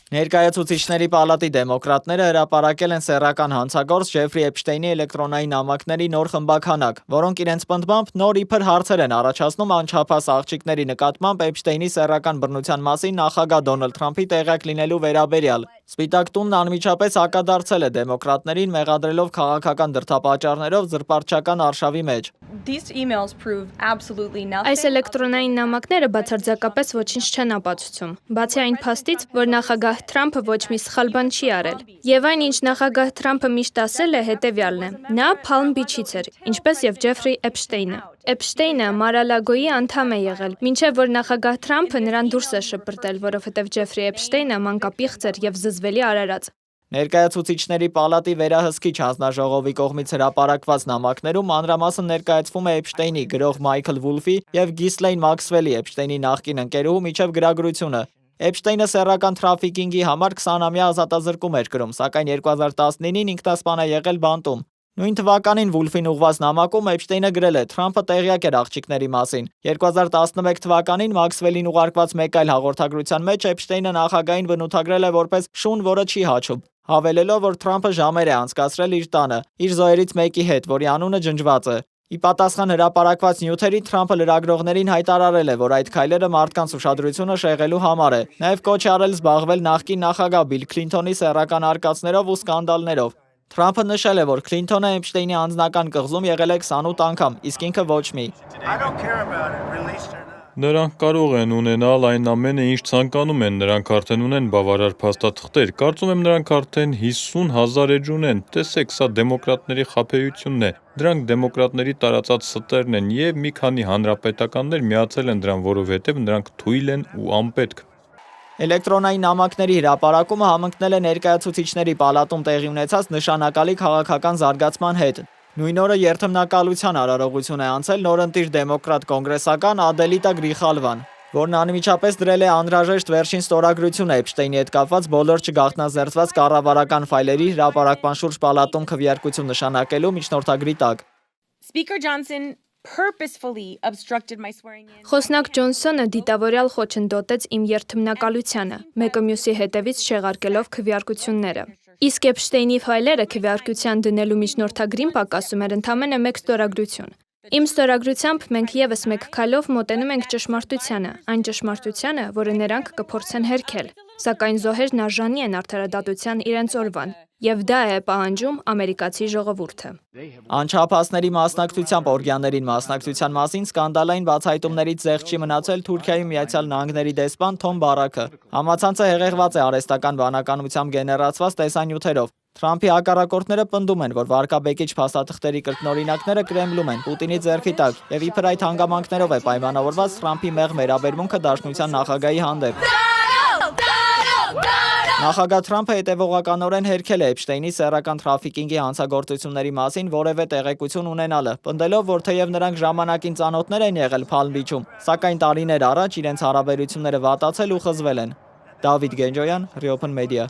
Ներկայացուցիչների պալատի դեմոկրատները հրապարակել են սեռական հանցագործ Ջեֆրի Էփշտեյնի էլեկտրոնային նամակների նոր խմբաքանակ, որոնք իրենց պնդմամբ նոր իբր հարցեր են առաջացնում անչափահաս աղջիկների նկատմամբ Էփշտեյնի սեռական բռնության մասին նախագահ Դոնալդ Թրամփի տեղյակ լինելու վերաբերյալ։ Սպիտակ տունն անմիջապես հակադարձել է դեմոկրատներին, մեղադրելով քաղաքական դրդապատճառներով զրպարտչական արշավի մեջ։ Այս էլեկտրոնային նամակները բացարձակապես ոչինչ չեն ապացուցում, բացի այն փաստից, որ նախագահ Թրամփը ոչ մի սխալ բան չի արել։ Եվ այն, ինչ նախագահ Թրամփը միշտ ասել է, հետևյալն է. նա Փալմ Բիչից էր, ինչպես եւ Ջեֆրի Էփշտեյնը։ Էփշտեյնը Mar-a-Lago-ի անդամ է եղել, մինչև որ նախագահ Թրամփը նրան դուրս է շպրտել, որովհետև Ջեֆրի Էփշտեյնը մանկապիղծ էր եւ զզվելի արարած։ Ներկայացուցիչների պալատի վերահսկիչ հանձնաժողովի կողմից հրապարակված նամակներում մանրամասն ներկայացվում է Էփշտեյնի գրող Մայքլ Վուլֆի եւ Գիսլեյն Մաքսվելի Էփշտեյնի նախկին ընկերուհու միջև գրագրությունը։ Էփշտեյնը սեռական թրաֆիքինգի համար 20-ամյա ազատազրկում էր կրում, սակայն 2019-ին ինքնասպան է եղել բանտում։ Նույն թվականին Վուլֆին ուղված նամակում Էփշտեյնը գրել է. Թրամփը տեղյակ էր աղջիկների մասին։ 2011 թվականին Մաքսվելին ուղարկված մեկ այլ հաղորդագրության մեջ Էփշտեյնը նախագահին բնութագրել է որպես շուն, որը չի հաչում, հավելելով, որ Թրամփը ժամեր է անցկացրել իր տանը, իր զոհերից մեկի հետ, որի անունը ջնջված է։ Ի պատասխան հրապարակված նյութերի Թրամփը լրագրողներին հայտարարել է, որ այդ քայլերը մարդկանց ուշադրությունը շեղելու համար է։ Նաև կոչ է արել զբաղվել նախկին նախագահ Բիլ Քլինթոնի սեռական արկածներով ու սկանդալներով։ Թրամփը նշել է, որ Քլինթոնը Էփշտեյնի անձնական կղզում եղել է 28 անգամ, իսկ ինքը ոչ մի։ Նրանք կարող են ունենալ այն ամենը, ինչ ցանկանում են, նրանք արդեն ունեն բավարար փաստաթղթեր, կարծում եմ նրանք արդեն 50,000 էջ ունեն, տեսեք, սա դեմոկրատների խաբեությունն է, դրանք դեմոկրատների տարածած ստերն են և մի քանի հանրապետականներ միացել են դրան, որովհետև նրանք թույլ են ու անպետք։ Էլեկտրոնային նամակների հրապարակումը համընկնել է ներկայացուցիչների պալատում տեղի ունեցած նշանակալի քաղաքական զարգացման հետ։ Նույն օրը երթմնակալության արարողություն է անցել նորընտիր դեմոկրատ կոնգրեսական Ադելիտա Գրիխալվան, որն անմիջապես դրել է անհրաժեշտ վերջին ստորագրությունը Էփշտեյնի հետ կապված բոլոր չգաղտնազերծված կառավարական ֆայլերի հրապարակման շուրջ պալատում քվեարկություն նշանակելու միջնորդագրի տակ։ Խոսնակ Ջոնսոնը դիտավորյալ խոչընդոտեց իմ երթմնակալությանը, մեկը մյուսի հետևից չեղարկելով քվեարկությունները։ Իսկ Էփշտեյնի ֆայլերը քվեարկության դնելու միջնորդագրին պակասում էր ընդամենը մեկ ստորագրություն։ Իմ ստորագրությամբ մենք եւս մեկ քայլով մոտենում ենք ճշմարտությանը, այն ճշմարտությանը, որը նրանք կփորձեն հերքել, սակայն զոհերն արժանի են արդարադատության իրենց օրվան, եւ դա է պահանջում ամերիկացի ժողովուրդը։ Անչափահասների մասնակցությամբ օրգյաններին մասնակցության մասին սկանդալային բացահայտումներից զեղչ չի մնացել Թուրքիայում Միացյալ Նահանգների դեսպան Թոմ Բարաքը։ Համացանցը հեղեղված է արհեստական բանականությամբ գեներացված տեսանյութերով։ Թրամփի հակառակորդները պնդում են, որ վարկաբեկիչ փաստաթղթերի կրկնօրինակները Կրեմլում են, Պուտինի ձեռքի տակ, եւ իբր այդ հանգամանքներով է պայմանավորված Թրամփի մեղմ վերաբերմունքը Դաշնության նախագահի հանդեպ։ Նախագահ Թրամփը հետևողականորեն հերքել է Էփշտեյնի սեռական թրաֆիքինգի հանցագործությունների մասին որևէ տեղեկություն ունենալը, պնդելով, որ թեև նրանք ժամանակին ծանոթներ են եղել Փալմ Բիչում, սակայն տարիներ առաջ իրենց հարաբերությունները վատացել ու խզվել են։ Դավիթ Գենջոյան, Reopen Media։